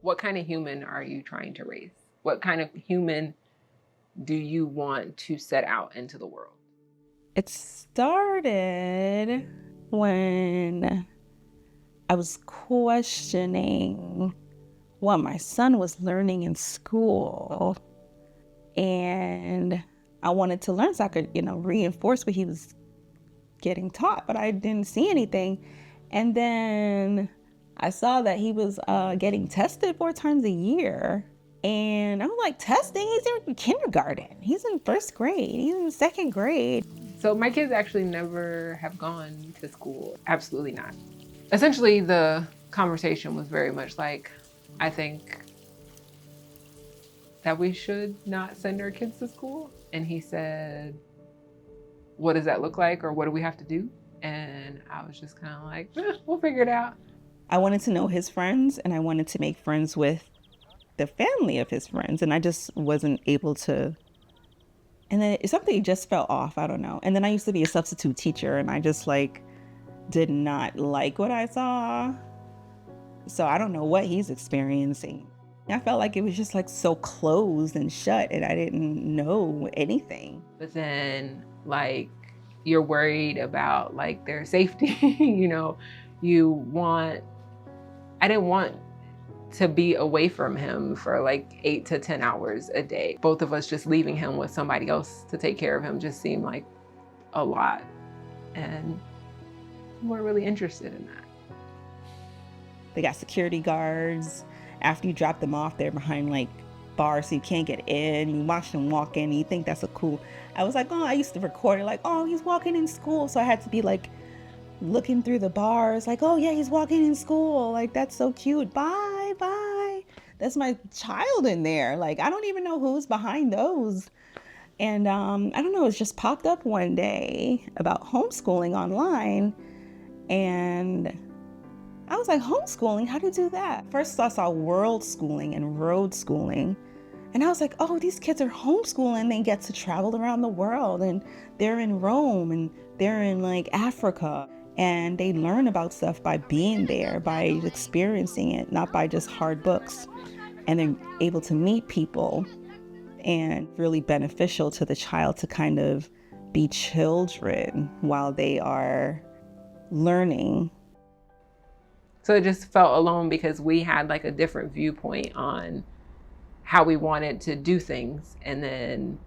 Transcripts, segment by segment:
What kind of human are you trying to raise? What kind of human do you want to set out into the world? It started when I was questioning what my son was learning in school. And I wanted to learn so I could, reinforce what he was getting taught, but I didn't see anything. And then I saw that he was getting tested 4 times a year. And I'm like, testing? He's in kindergarten. He's in first grade. He's in second grade. So my kids actually never have gone to school. Absolutely not. Essentially, the conversation was very much like, I think that we should not send our kids to school. And he said, what does that look like? Or what do we have to do? And I was just kind of like, we'll figure it out. I wanted to know his friends, and I wanted to make friends with the family of his friends. And I just wasn't able to. And then something just fell off. I don't know. And then I used to be a substitute teacher, and I just did not like what I saw. So I don't know what he's experiencing. I felt like it was just so closed and shut, and I didn't know anything. But then you're worried about their safety. I didn't want to be away from him for 8 to 10 hours a day. Both of us just leaving him with somebody else to take care of him just seemed like a lot. And we weren't really interested in that. They got security guards. After you drop them off, they're behind bars so you can't get in. You watch them walk in and you think that's I was like, oh, I used to record it oh, he's walking in school. So I had to be looking through the bars oh yeah, he's walking in school. That's so cute. Bye, bye. That's my child in there. I don't even know who's behind those. And I don't know, it's just popped up one day about homeschooling online. And I was like, homeschooling? How do you do that? First I saw world schooling and road schooling. And I was like, oh, these kids are homeschooling. They get to travel around the world, and they're in Rome, and they're in Africa. And they learn about stuff by being there, by experiencing it, not by just hard books. And they're able to meet people, and really beneficial to the child to kind of be children while they are learning. So it just felt alone because we had a different viewpoint on how we wanted to do things, and then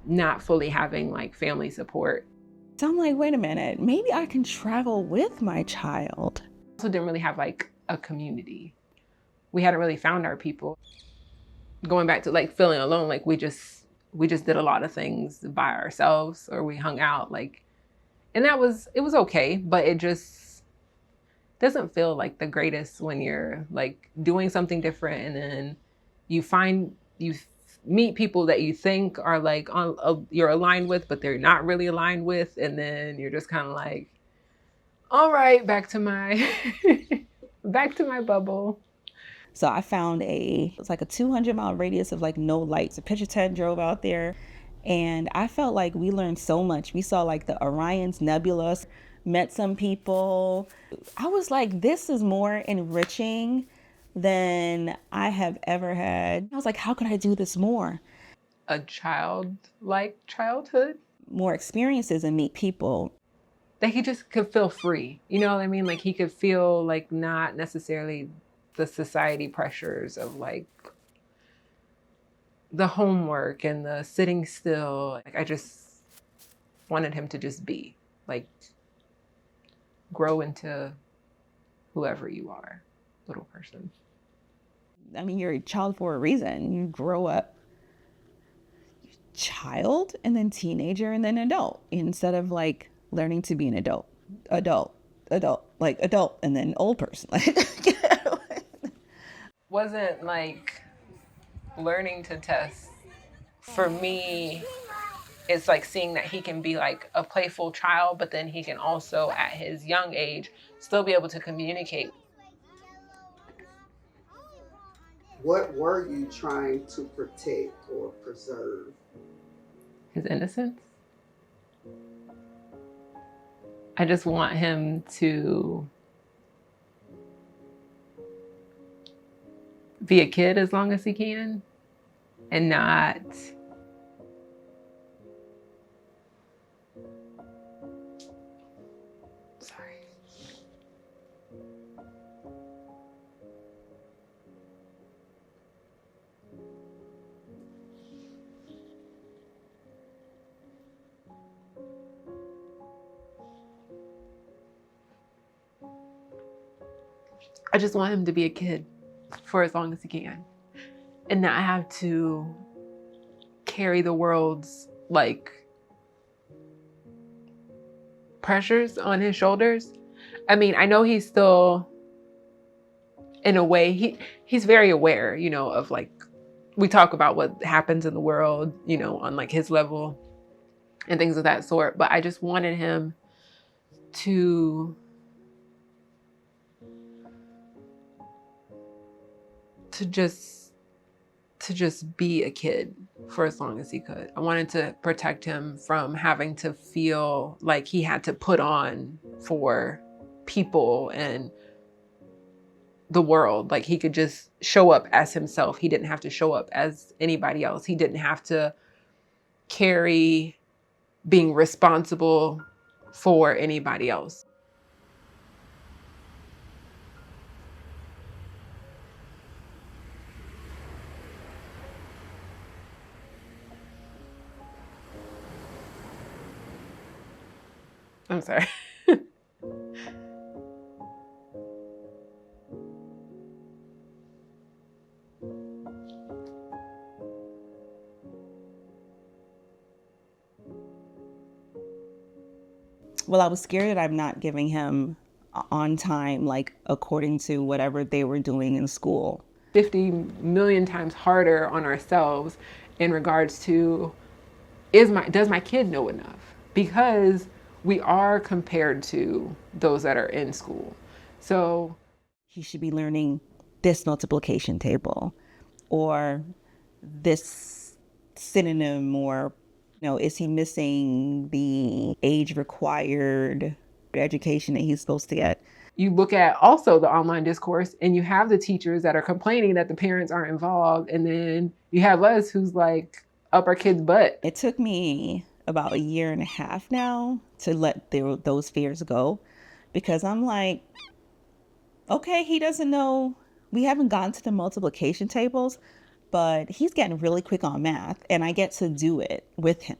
not fully having family support. So I'm like, wait a minute, maybe I can travel with my child. Also didn't really have a community. We hadn't really found our people. Going back to feeling alone, we just did a lot of things by ourselves, or we hung out and it was okay, but it just doesn't feel like the greatest when you're doing something different, and then you meet people that you think are you're aligned with, but they're not really aligned with, and then you're just kind of all right, back to my back to my bubble. So I found it was a 200-mile radius of no lights. A picture tent drove out there, and I felt like we learned so much. We saw the Orion's Nebula, met some people. I was like, this is more enriching than I have ever had. I was like, how could I do this more? A childlike childhood. More experiences and meet people. That he just could feel free. You know what I mean? He could feel not necessarily the society pressures of the homework and the sitting still. I just wanted him to just be grow into whoever you are, little person. I mean, you're a child for a reason. You grow up child and then teenager and then adult, instead of learning to be an adult, adult, and then old person. Wasn't learning to test. For me, it's seeing that he can be a playful child, but then he can also, at his young age, still be able to communicate. What were you trying to protect or preserve? His innocence. I just want him to be a kid as long as he can and not sorry. I just want him to be a kid for as long as he can and not have to carry the world's like pressures on his shoulders. I mean, I know he's still, in a way, he's very aware, you know, of like, we talk about what happens in the world, you know, on like his level and things of that sort. But I just wanted him to just be a kid for as long as he could. I wanted to protect him from having to feel like he had to put on for people and the world. Like he could just show up as himself. He didn't have to show up as anybody else. He didn't have to carry being responsible for anybody else. I'm sorry. Well, I was scared that I'm not giving him on time, like according to whatever they were doing in school. 50 million times harder on ourselves in regards to does my kid know enough? Because we are compared to those that are in school. So He should be learning this multiplication table or this synonym, or you know, is he missing the age required education that he's supposed to get? you look at also the online discourse and you have the teachers that are complaining that the parents aren't involved. And then you have us who's like up our kids' butt. It took me about a year and a half now to let those fears go, because I'm like, okay, he doesn't know. We haven't gotten to the multiplication tables, but he's getting really quick on math and I get to do it with him.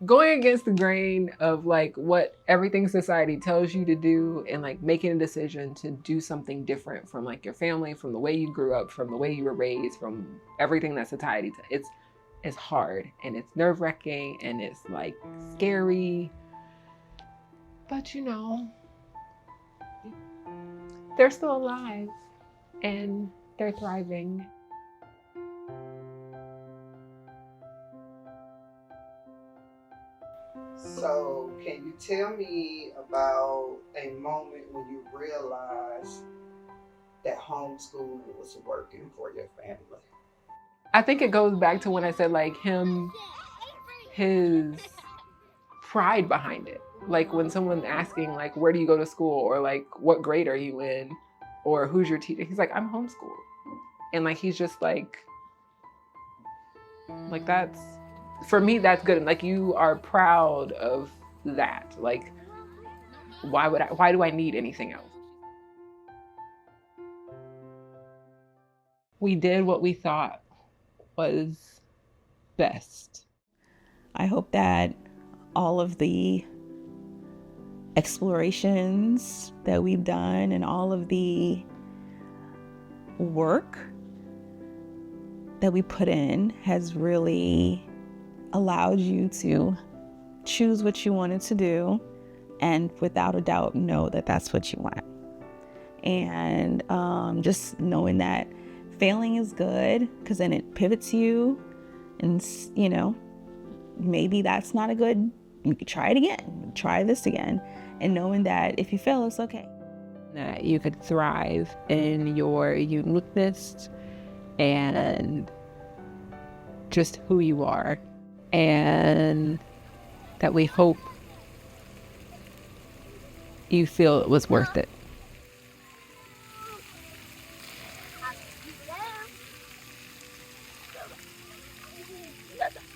Going against the grain of like what everything society tells you to do and like making a decision to do something different from like your family, from the way you grew up, from the way you were raised, from everything that society it's hard and it's nerve-wracking and it's like scary. But you know, they're still alive and they're thriving. So, can you tell me about a moment when you realized that homeschooling was working for your family? I think it goes back to when I said like his pride behind it. Like when someone's asking like, where do you go to school? Or like, what grade are you in? Or who's your teacher? He's like, I'm homeschooled. And like, he's just like that's, for me, that's good. And like, you are proud of that. Like, why do I need anything else? We did what we thought was best. I hope that all of the explorations that we've done and all of the work that we put in has really allowed you to choose what you wanted to do and without a doubt know that that's what you want. And just knowing that failing is good, because then it pivots you and, you know, maybe that's not a good, you could try it again, try this again. And knowing that if you fail, it's okay. That you could thrive in your uniqueness and just who you are. And that we hope you feel it was worth it. together.